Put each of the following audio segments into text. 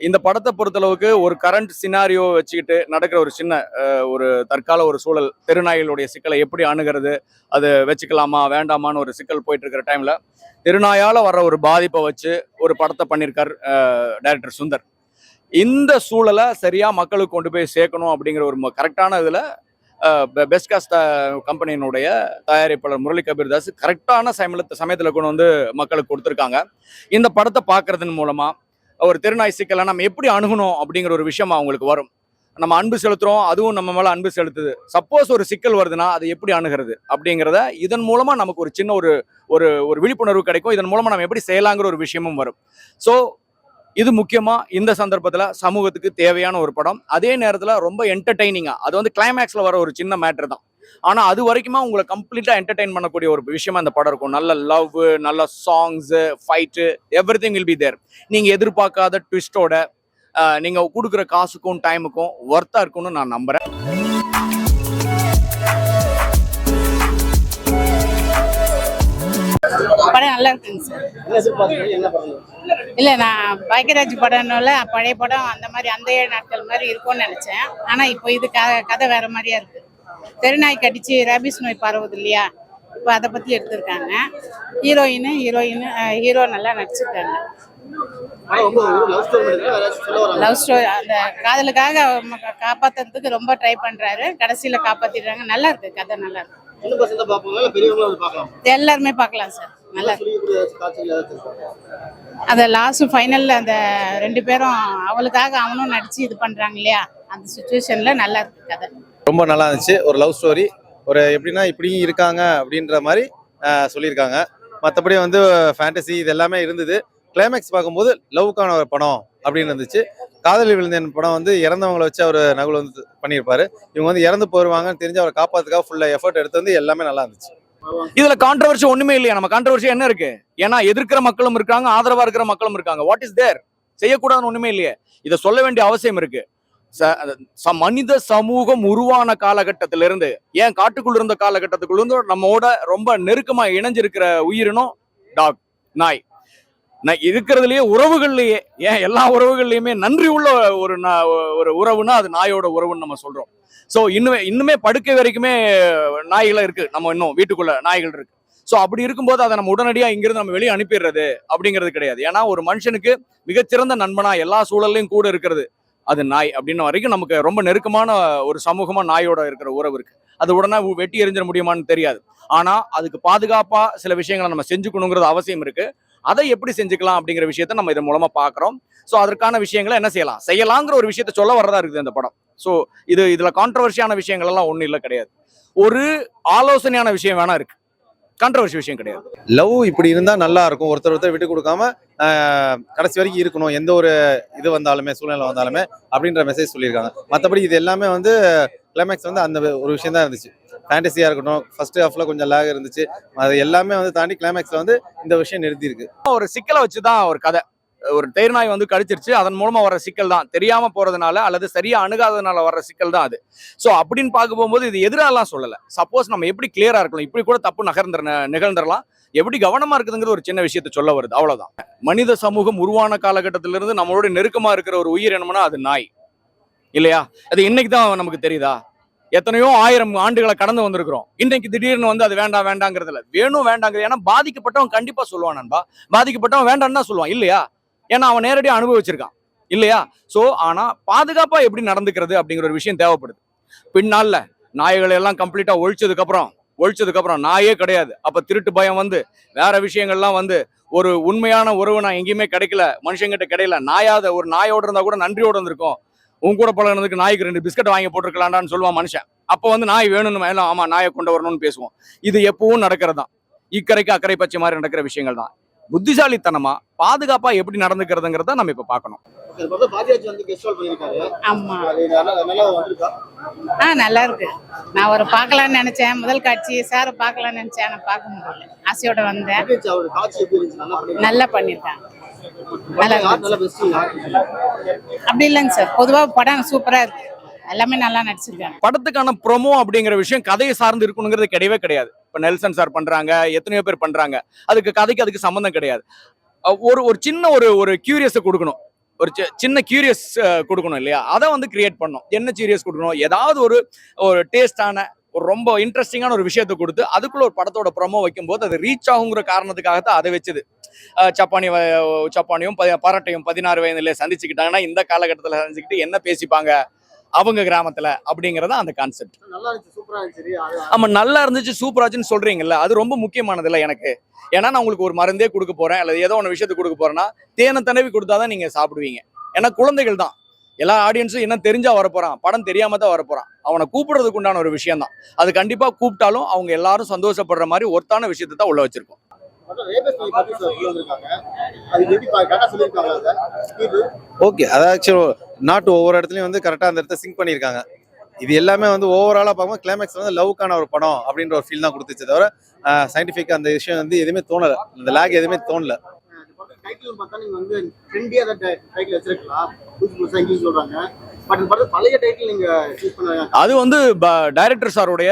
இந்த படத்தை பொறுத்தளவுக்கு ஒரு கரண்ட் சினாரியோ வச்சுக்கிட்டு நடக்கிற ஒரு சின்ன ஒரு தற்கால ஒரு சூழல், தெருநாய்களுடைய சிக்கலை எப்படி அணுகிறது, அது வச்சுக்கலாமா வேண்டாமான்னு ஒரு சிக்கல் போயிட்டு இருக்கிற டைம்ல தெருநாயால வர்ற ஒரு பாதிப்பை வச்சு ஒரு படத்தை பண்ணியிருக்கார் டைரக்டர் சுந்தர். இந்த சூழலை சரியா மக்களுக்கு கொண்டு போய் சேர்க்கணும் அப்படிங்கிற ஒரு கரெக்டான இதுல பெஸ்ட் காஸ்ட் கம்பெனியினுடைய தயாரிப்பாளர் முரளி கபீர்தாஸ் கரெக்டான சமயத்தில் கொண்டு வந்து மக்களுக்கு கொடுத்துருக்காங்க. இந்த படத்தை பார்க்கறதன் மூலமா ஒரு தெருநாய் சிக்கலை நம்ம எப்படி அணுகணும் அப்படிங்கிற ஒரு விஷயம் அவங்களுக்கு வரும். நம்ம அன்பு செலுத்துறோம், அதுவும் நம்ம மேல அன்பு செலுத்துது. சப்போஸ் ஒரு சிக்கல் வருதுன்னா அதை எப்படி அணுகிறது அப்படிங்கிறத இதன் மூலமா நமக்கு ஒரு சின்ன ஒரு ஒரு விழிப்புணர்வு கிடைக்கும். இதன் மூலமா நம்ம எப்படி செய்யலாங்கிற ஒரு விஷயமும் வரும். ஸோ இது முக்கியமா இந்த சந்தர்ப்பத்துல சமூகத்துக்கு தேவையான ஒரு படம். அதே நேரத்துல ரொம்ப என்டர்டைனிங்கா, அது வந்து கிளைமேக்ஸ்ல வர ஒரு சின்ன மேட்டர் தான். ஆனா அது வரைக்குமா உங்களை கம்ப்ளீட்டா என்டர்டைன் பண்ணக்கூடிய ஒரு விஷயமா இந்த படம் இருக்கும். நல்ல லவ், நல்ல songs, fight, everything will be there. நீங்க எதிர்பார்க்காத ட்விஸ்டோட நீங்க கொடுக்குற காசுக்கும் டைமுக்கும் ஒர்த்தா இருக்கும்னு நான் நம்புறேன். படம் நல்லா இருக்குங்க சார். இல்லை, நான் பாக்கியராஜ் படம்னால பழைய படம் அந்த மாதிரி அந்த 7 நாட்கள் மாதிரி இருக்கும்னு நினச்சேன். ஆனால் இப்போ இது கதை வேற மாதிரியா இருக்கு. தெருநாய் கடிச்சு ரேபிஸ் நோய் பரவுது இல்லையா, இப்போ அதை பற்றி எடுத்திருக்காங்க. ஹீரோ நல்லா நடிச்சிருக்காங்க. லவ் ஸ்டோரி, அந்த காதலுக்காக காப்பாத்துறதுக்கு ரொம்ப ட்ரை பண்றாரு, கடைசியில காப்பாத்திடுறாங்க. நல்லா இருக்கு, கதை நல்லா இருக்கு. எல்லாருமே பார்க்கலாம் சார். நல்லா அந்த லாஸ்ட் ஃபைனல்ல அந்த 2 பேரும் அவளுக்காக அவனும் நடிச்சு இது பண்றாங்க இல்லையா, அந்த சுச்சுவேஷன்ல நல்லா இருக்கு கதை. ரொம்ப நல்லா இருந்துச்சு. ஒரு லவ் ஸ்டோரி, ஒரு எப்படின்னா இப்படியும் இருக்காங்க அப்படின்ற மாதிரி சொல்லியிருக்காங்க. மற்றபடி வந்து ஃபேண்டசி இது எல்லாமே இருந்தது. கிளைமேக்ஸ் பார்க்கும்போது லவ்வுக்கான ஒரு படம் அப்படின்னு இருந்துச்சு. காதலி விழுந்தேன் படம் வந்து இறந்தவங்களை வச்சு அவர் நகுல் வந்து பண்ணியிருப்பாரு. இவங்க வந்து இறந்து போயிருவாங்கன்னு தெரிஞ்சு அவரை காப்பாத்துக்காக ஃபுல்லா எஃபர்ட் எடுத்து வந்து எல்லாமே நல்லா இருந்துச்சு. இதுல கான்ட்ரவர்சி ஒண்ணுமே இல்லையா? நம்ம கான்ட்ரவர்சி என்ன இருக்கு? ஏன்னா எதிர்க்கிற மக்களும் இருக்காங்க, ஆதரவா இருக்கிற மக்களும் இருக்காங்க. What is there? செய்யக்கூடாதுன்னு ஒண்ணுமே இல்லையே. இதை சொல்ல வேண்டிய அவசியம் இருக்கு. மனித சமூகம் உருவான காலகட்டத்திலிருந்து, ஏன் காட்டுக்குள்ள இருந்த காலகட்டத்துக்குள்ள இருந்து நம்மோட ரொம்ப நெருக்கமா இணைஞ்சிருக்கிற உயிரினம் டாக், நாய். இருக்கிறதுலயே உறவுகள்லயே, ஏன் எல்லா உறவுகள்லயுமே நன்றி உள்ள ஒரு உறவுனா அது நாயோட உறவுன்னு நம்ம சொல்றோம். சோ இன்னுமே படுக்கை வரைக்குமே நாய்கள் இருக்கு. நம்ம இன்னும் வீட்டுக்குள்ள நாய்கள் இருக்கு. சோ அப்படி இருக்கும்போது அதை நம்ம உடனடியா இங்கிருந்து நம்ம வெளியே அனுப்பிடுறது அப்படிங்கிறது கிடையாது. ஏன்னா ஒரு மனுஷனுக்கு மிகச்சிறந்த நண்பனா எல்லா சூழல்லையும் கூட இருக்கிறது அது நாய். அப்படின்ன வரைக்கும் நமக்கு ரொம்ப நெருக்கமான ஒரு சமூகமா நாயோட இருக்கிற உறவு இருக்கு. அது உடனே வெட்டி எறிஞ்சிட முடியுமான்னு தெரியாது. ஆனா அதுக்கு பாதுகாப்பா சில விஷயங்களை நம்ம செஞ்சுக்கணுங்கிறது அவசியம் இருக்கு. அதை எப்படி செஞ்சுக்கலாம் அப்படிங்கிற விஷயத்த நம்ம இதன் மூலமா பாக்குறோம். சோ அதற்கான விஷயங்களை என்ன செய்யலாங்கிற ஒரு விஷயத்த சொல்ல வரதா இருக்குது இந்த படம். சோ இதுல கான்ட்ரவர்சியான விஷயங்கள் எல்லாம் ஒண்ணு இல்ல, கிடையாது. ஒரு ஆலோசனையான விஷயம் வேணா இருக்கு, கான்ட்ரவர்சி விஷயம் கிடையாது. லவ் இப்படி இருந்தா நல்லா இருக்கும், ஒருத்தர் விட்டு கொடுக்காம கடைசி வரைக்கும் இருக்கணும், எந்த ஒரு இது வந்தாலுமே சூழ்நிலை வந்தாலுமே அப்படின்ற மெசேஜ் சொல்லியிருக்காங்க. மற்றபடி இது எல்லாமே வந்து கிளைமேக்ஸ் வந்து அந்த ஒரு விஷயம் தான் இருந்துச்சு. ஃபேண்டசியா இருக்கட்டும், ஃபர்ஸ்ட் ஹாஃப்ல கொஞ்சம் லேக் இருந்துச்சு. அது எல்லாமே வந்து தாண்டி கிளைமேக்ஸ்ல வந்து இந்த விஷயம் நிறுத்தி இருக்கு. ஒரு சிக்கலை வச்சுதான் ஒரு கதை. ஒரு தேர்நாய் வந்து கடிச்சிருச்சு, அதன் மூலமா வர சிக்கல் தான், தெரியாம போறதுனால அல்லது சரியா அணுகாததுனால வர்ற சிக்கல் தான் அது. சோ அப்படின்னு பார்க்க போகும்போது இது எதிராலாம் சொல்லல. சப்போஸ் நம்ம எப்படி கிளியரா இருக்கலாம், இப்படி கூட தப்பு நிகழ்ந்துடலாம், எப்படி கவனமா இருக்குதுங்கிற ஒரு சின்ன விஷயத்த சொல்ல வருது, அவ்வளவுதான். மனித சமூகம் உருவான காலகட்டத்திலிருந்து நம்மளோட நெருக்கமா இருக்கிற ஒரு உயிர் என்னன்னா அது நாய் இல்லையா? அது இன்னைக்கு தான் நமக்கு தெரியுதா? எத்தனையோ 1000 ஆண்டுகளை கடந்து வந்திருக்கிறோம். இன்னைக்கு திடீர்னு வந்து அது வேண்டாம் வேண்டாங்கிறதுல வேணும் வேண்டாங்கிறது. ஏன்னா பாதிக்கப்பட்டவன் கண்டிப்பா சொல்லுவான் நண்பா, பாதிக்கப்பட்டவன் வேண்டான்னு தான் சொல்லுவான் இல்லையா? ஏன்னா அவன் நேரடியா அனுபவிச்சிருக்கான் இல்லையா? சோ ஆனா பாதுகாப்பா எப்படி நடந்துக்கிறது அப்படிங்கிற ஒரு விஷயம் தேவைப்படுது. பின்னால நாய்களை எல்லாம் கம்ப்ளீட்டா ஒழிச்சதுக்கு அப்புறம் நாயே கிடையாது. அப்ப திருட்டு பயம் வந்து வேற விஷயங்கள்லாம் வந்து ஒரு உண்மையான உறவு நான் எங்கேயுமே கிடைக்கல, மனுஷங்கிட்ட கிடைக்கல. ஒரு நாயோட இருந்தா கூட நன்றியோட இருந்திருக்கும். உன் கூட பழகினதுக்கு நாய்க்கு 2 பிஸ்கட் வாங்கி போட்டுருக்கலாம்டான்னு சொல்லுவான் மனுஷன். அப்ப வந்து நாய் வேணும்னு எல்லாம் ஆமா நாயை கொண்டு வரணும்னு பேசுவோம். இது எப்பவும் நடக்கிறது தான். இக்கரைக்கு அக்கறை பச்சை மாதிரி நடக்கிற விஷயங்கள் தான். புத்திசாலித்தனமா பாதுகாப்பா எப்படி நடந்துக்கிறதுங்கிறத நம்ம இப்ப பாக்கணும். நல்லா இருக்கு. நான் ஒரு பார்க்கலாம்னு நினைச்சேன், முதல் காட்சி சார் பார்க்கலாம்னு நினைச்சேன், ஆனா பார்க்க முடியல. ஆசையோட வந்தேன். நல்லா பண்ணிருக்காங்க. அப்படி இல்லைங்க சார், பொதுவா படம் சூப்பரா இருக்கு, எல்லாமே நல்லா நடிச்சிருக்காங்க. படத்துக்கான ப்ரோமோ அப்படிங்கிற விஷயம் கதையை சார்ந்து இருக்கணுங்கிறது கிடையவே கிடையாது. இப்ப நெல்சன் சார் பண்றாங்க, எத்தனையோ பேர் பண்றாங்க, அதுக்கு கதைக்கு அதுக்கு சம்பந்தம் கிடையாது. ஒரு சின்ன ஒரு கியூரியஸை கொடுக்கணும். ஒரு சின்ன கியூரியஸ் கொடுக்கணும் இல்லையா, அதை வந்து கிரியேட் பண்ணணும். என்ன கியூரியஸ் கொடுக்கணும், ஏதாவது ஒரு ஒரு டேஸ்டான ஒரு ரொம்ப இன்ட்ரெஸ்டிங்கான ஒரு விஷயத்தை கொடுத்து அதுக்குள்ள ஒரு படத்தோட ப்ரொமோ வைக்கும்போது அது ரீச் ஆகுங்கிற காரணத்துக்காகத்தான் அதை வச்சது. சப்பானியும் பரட்டையும் 16 வயதிலே சந்திச்சுக்கிட்டாங்கன்னா இந்த காலகட்டத்தில் சந்திச்சுக்கிட்டு என்ன பேசிப்பாங்க அவங்க கிராமத்துல அப்படிங்கறத அந்த கான்செப்ட். நல்லா இருந்துச்சு, சூப்பரா இருந்துச்சு. ஆமா, நல்லா இருந்துச்சு சூப்பராச்சுன்னு சொல்றீங்கல்ல, அது ரொம்ப முக்கியமானது இல்லை எனக்கு. ஏன்னா நான் உங்களுக்கு ஒரு மருந்தே கொடுக்க போறேன் அல்லது ஏதோ ஒன்று விஷயத்தை கொடுக்க போறேன்னா தேனை தடவி கொடுத்தாதான் நீங்க சாப்பிடுவீங்க. ஏன்னா குழந்தைகள் தான், எல்லா ஆடியன்ஸும் என்ன தெரிஞ்சா வரப்போறான், படம் தெரியாம தான் வரப்போறான். அவனை கூப்பிடுறதுக்கு உண்டான ஒரு விஷயம் தான் அது. கண்டிப்பா கூப்பிட்டாலும் அவங்க எல்லாரும் சந்தோஷப்படுற மாதிரி ஒருத்தான விஷயத்தை தான் உள்ள வச்சிருக்கோம். ஓகே, அதாவது ஆக்சுவலி நாட்டு ஒவ்வொரு இடத்துலையும் வந்து கரெக்டாக அந்த இடத்த சிங்க் பண்ணியிருக்காங்க. இது எல்லாமே வந்து ஓவராலாக பார்க்கும்போது கிளைமேக்ஸ் வந்து லவ்க்கான ஒரு படம் அப்படின்ற ஒரு ஃபீல் தான் கொடுத்துச்சு தவிர சயின்டிஃபிக் அந்த விஷயம் வந்து எதுவுமே தோணலை, இந்த லேக் எதுவுமே தோணல. அது வந்து டைரக்டர் சாருடைய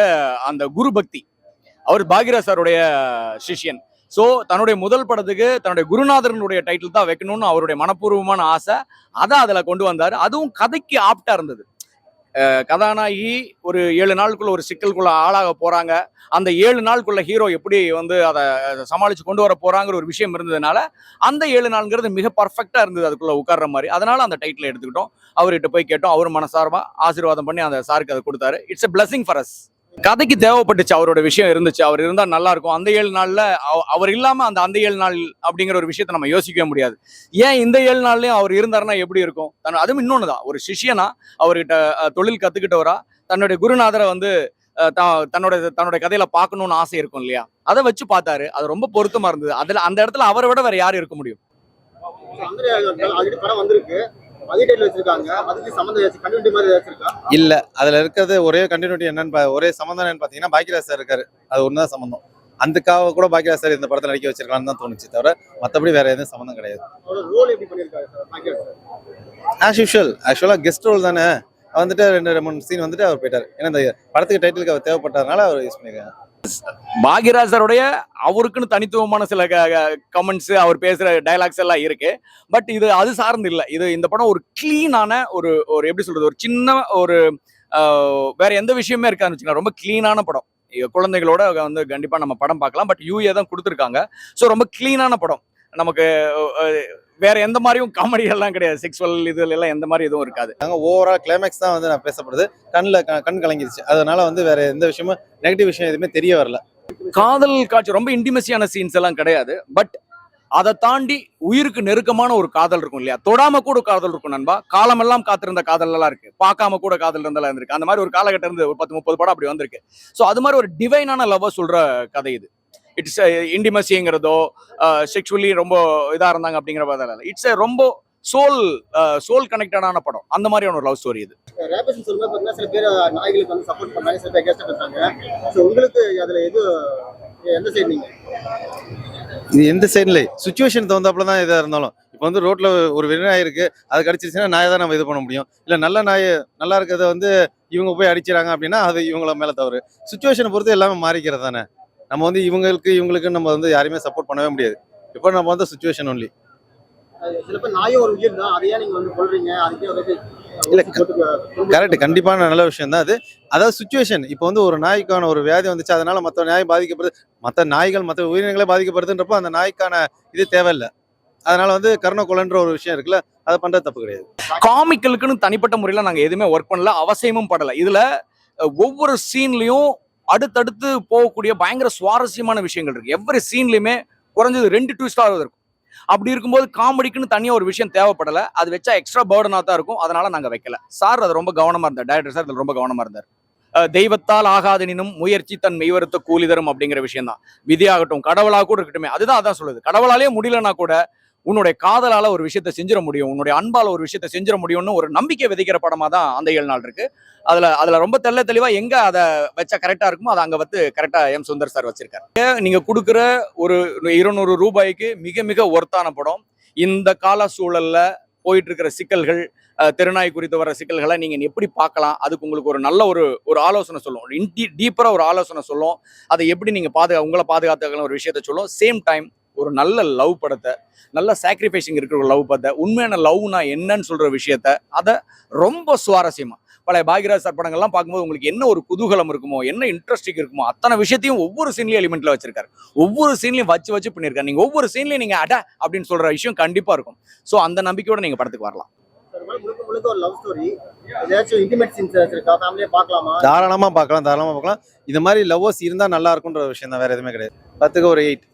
அந்த குரு பக்தி. அவர் பாக்யராஜ் சாருடைய சிஷ்யன். ஸோ தன்னுடைய முதல் படத்துக்கு தன்னுடைய குருநாதரனுடைய டைட்டில் தான் வைக்கணும்னு அவருடைய மனப்பூர்வமான ஆசை. அதை அதில் கொண்டு வந்தார். அதுவும் கதைக்கு ஆப்டா இருந்தது. கதாநாயகி ஒரு 7 நாளுக்குள்ள ஒரு சிக்கலுக்குள்ள ஆளாக போறாங்க. அந்த 7 நாளுக்குள்ள ஹீரோ எப்படி வந்து அதை சமாளிச்சு கொண்டு வர போறாங்கிற ஒரு விஷயம் இருந்ததுனால அந்த 7 நாளுங்கிறது மிக பர்ஃபெக்டா இருந்தது அதுக்குள்ள உட்கார்ற மாதிரி. அதனால அந்த டைட்டில் எடுத்துக்கிட்டோம். அவர்கிட்ட போய் கேட்டோம். அவர் மனசார்பா ஆசீர்வாதம் பண்ணி அந்த சாருக்கு அதை கொடுத்தாரு. It's a blessing for us. கதைக்கு தேவைப்பட்டுச்சு, அவரோட விஷயம் இருந்துச்சு, அவர் இருந்தா நல்லா இருக்கும். அந்த 7 நாள்ல அவர் இல்லாம அந்த 7 நாள் அப்படிங்கிற ஒரு விஷயத்த நம்ம யோசிக்கவே முடியாது. ஏன் இந்த 7 நாள்லயும் அவர் இருந்தாருன்னா எப்படி இருக்கும்? அதுவும் இன்னொன்னுதான், ஒரு சிஷியனா அவர்கிட்ட தொழில் கத்துக்கிட்டவரா தன்னுடைய குருநாதரை வந்து தன்னுடைய கதையில பார்க்கணும்னு ஆசை இருக்கும் இல்லையா, அதை வச்சு பார்த்தாரு. அது ரொம்ப பொருத்தமா இருந்தது. அதுல அந்த இடத்துல அவரை விட வேற யாரும் இருக்க முடியும்? இல்ல, அதுல இருக்கிறது ஒரே கண்டினியூட்டி என்னன்னு ஒரே சம்பந்தம் என்னன்னு பாத்தீங்கன்னா பாக்யராஜ் சார் இருக்காரு. அது ஒண்ணுதான் சம்பந்தம். அதுக்காக கூட பாக்யராஜ் சார் இந்த படத்தை நடிக்க வச்சிருக்கான்னு தான் தோணுச்சு தவிர மற்றபடி வேற எதுவும் சம்பந்தம் கிடையாது. ஆஸ் யூஷுவல், ஆக்சுவலா கெஸ்ட் ரோல் தானே வந்துட்டு 2-3 சீன் வந்துட்டு அவர் போயிட்டாரு. ஏன்னா இந்த படத்துக்கு டைட்டிலுக்கு அவர் தேவைப்பட்டதுனால அவர் யூஸ் பண்ணிருக்காங்க. பாக்யராஜ் சாருடைய அவருக்குன்னு தனித்துவமான சில கமெண்ட்ஸ், அவர் பேசுற டைலாக்ஸ் எல்லாம் இருக்கு. பட் இது அது சார்ந்து இல்லை. இந்த படம் ஒரு கிளீனான ஒரு எப்படி சொல்றது, ஒரு சின்ன ஒரு வேற எந்த விஷயமே இருக்கான்னு வச்சுக்கலாம். ரொம்ப கிளீனான படம். குழந்தைகளோட வந்து கண்டிப்பா நம்ம படம் பார்க்கலாம். பட் யூஏ தான் கொடுத்துருக்காங்க. ஸோ ரொம்ப கிளீனான படம். நமக்கு வேற எந்த மாதிரியும் காமெடி எல்லாம் கிடையாது. செக்ஸுவல் இதுல எல்லாம் எந்த மாதிரி எதுவும் இருக்காது. ஓவரால் கிளைமேக்ஸ் தான் வந்து நான் பேசப்படுது. கண் கலங்கிருச்சு. அதனால வந்து வேற எந்த விஷயமும் நெகட்டிவ் விஷயம் எதுவுமே தெரிய வரல. காதல் காட்சி ரொம்ப இன்டிமசியான சீன்ஸ் எல்லாம் கிடையாது. பட் அதை தாண்டி உயிருக்கு நெருக்கமான ஒரு காதல் இருக்கும் இல்லையா, தொடாம கூட காதல் இருக்கும் நண்பா. காலமெல்லாம் காத்திருந்த காதல் எல்லாம் இருக்கு, பார்க்காம கூட காதல் இருந்தெல்லாம் இருந்திருக்கு. அந்த மாதிரி ஒரு காலகட்டம் இருந்து ஒரு 10-30 படம் அப்படி வந்திருக்கு. ஸோ அது மாதிரி ஒரு டிவைனான லவ் சொல்ற கதை இது. இட்ஸ் இன்டிமசிங்கிறதோ செக்ஷுவலி ரொம்ப இதா இருந்தாங்க அப்படிங்கிற மாதிரி இட்ஸ் ரொம்ப சோல் கனெக்டடான படம். அந்த மாதிரியான ஒரு லவ் ஸ்டோரி இது. சில பேர் நாய்களுக்கு வந்து சப்போர்ட் பண்ணாங்க, சில பேர் கெஸ்ட் பேசுறாங்க. ஸோ உங்களுக்கு அதுல எந்த சைடு நீங்க? இது எந்த சைடுல சுச்சுவேஷன் தகுந்தாப்புல தான் எதா இருந்தாலும். இப்போ வந்து ரோட்ல ஒரு வெறிநாய் இருக்கு, அது கடிச்சிருச்சுன்னா நாயை தான் நம்ம இது பண்ண முடியும். இல்லை நல்ல நாய் நல்லா இருக்கிறத வந்து இவங்க போய் அடிச்சிடறாங்க அப்படின்னா அது இவங்கள மேல தவறு. சுச்சுவேஷனை பொறுத்து எல்லாமே மாறிக்கிறது தானே. நம்ம வந்து இவங்களுக்கு நம்ம வந்து யாரையுமே சப்போர்ட் பண்ணவே முடியாது. இப்போ நம்ம வந்து சுச்சுவேஷன் ஒன்லி. சில பேர் நாயும் ஒரு உயிர் தான், அதையே நீங்க வந்து சொல்றீங்க. அதுக்கே இல்ல, கரெக்ட், கண்டிப்பான நல்ல விஷயம் தான் அது. அதாவது சுச்சுவேஷன் இப்போ வந்து ஒரு நாய்க்கான ஒரு வியாதி வந்துச்சு, அதனால மற்ற நாய் பாதிக்கப்படுது, மற்ற நாய்கள் மற்ற உயிரினங்களே பாதிக்கப்படுதுன்றப்போ அந்த நாய்க்கான இது தேவையில்லை. அதனால வந்து கருணை கொலைன்ற ஒரு விஷயம் இருக்குல்ல, அதை பண்றது தப்பு கிடையாது. காமிக்கலுக்குன்னு தனிப்பட்ட முறையில நாங்க எதுவுமே ஒர்க் பண்ணல, அவசியமும் படல. இதுல ஒவ்வொரு சீன்லயும் அடுத்தடுத்து போகக்கூடிய பயங்கர சுவாரஸ்யமான விஷயங்கள் இருக்கு. எவ்வொரு சீன்லயுமே குறைஞ்சது 2 ட்விஸ்டாவது இருக்கும். அப்படி இருக்கும்போது காமெடிக்குன்னு தனியா ஒரு விஷயம் தேவைப்படல. அது வச்சா எக்ஸ்ட்ரா பேர்டனா தான் இருக்கும். அதனால நாங்க வைக்கல. சார் அது ரொம்ப கவனமா இருந்தார். டைரக்டர் சார் அதுல ரொம்ப கவனமா இருந்தார். தெய்வத்தால் ஆகாதெனினும் முயற்சி தன் மெய்வருத்த கூலி தரும் அப்படிங்கிற விஷயம் தான். விதியாகட்டும், கடவுளா கூட இருக்கட்டுமே, அதுதான் அதான் சொல்லுது. கடவுளாலே முடியலன்னா கூட உன்னுடைய காதலால ஒரு விஷயத்த செஞ்சிட முடியும், உன்னுடைய அன்பால ஒரு விஷயத்த செஞ்சிட முடியும்னு ஒரு நம்பிக்கை விதைக்கிற படமா தான் அந்த 7 நாள் இருக்கு. அதுல ரொம்ப தெளிவா எங்க அதை வச்சா கரெக்டா இருக்குமோ அதை அங்க வந்து கரெக்டா எம் சுந்தர் சார் வச்சிருக்காரு. நீங்க கொடுக்குற ஒரு 200 ரூபாய்க்கு மிக மிக ஒர்த்தான படம். இந்த கால சூழல்ல போயிட்டு இருக்கிற சிக்கல்கள், தெருநாய் குறித்து வர சிக்கல்களை நீங்க எப்படி பார்க்கலாம், அதுக்கு உங்களுக்கு ஒரு நல்ல ஒரு ஆலோசனை சொல்லும், டீப்பரா ஒரு ஆலோசனை சொல்லும். அதை எப்படி நீங்க உங்களை பாதுகாத்துக்கலாம் ஒரு விஷயத்த சொல்லும். சேம் டைம் ஒரு நல்ல லவ் படத்தை, நல்ல சாக்ரிஃபைசிங் இருக்கிற ஒரு லவ் படத்தை, உண்மையான லவ்னா என்னன்னு சொல்ற விஷயத்த அதை ரொம்ப சுவாரஸ்யமா பழைய பாக்யராஜ் சார் படங்கள்லாம் பார்க்கும்போது உங்களுக்கு என்ன ஒரு குதூகலம் இருக்குமோ, என்ன இன்ட்ரெஸ்டிங் இருக்குமோ, அத்தனை விஷயத்தையும் ஒவ்வொரு சீன்லயும் எலிமெண்ட்ல வச்சிருக்காரு. ஒவ்வொரு சீன்லயும் வச்சு பண்ணியிருக்காரு. நீங்க ஒவ்வொரு சீன்லயும் நீங்க அட அப்படின்னு சொல்ற விஷயம் கண்டிப்பா இருக்கும். ஸோ அந்த நம்பிக்கையோட நீங்க படத்துக்கு வரலாம். முழுக்க முழுக்க ஒரு லவ் ஸ்டோரி. ஏதாச்சும் இன்டிமேட் சீன்ஸ் இருக்கா? ஃபேமிலியா பார்க்கலாமா? தாராளமா பார்க்கலாம். இந்த மாதிரி லவ்வர்ஸ் இருந்தா நல்லா இருக்கும்ன்ற விஷயம் தான், வேற எதுவுமே கிடையாது. 10க்கு ஒரு 8.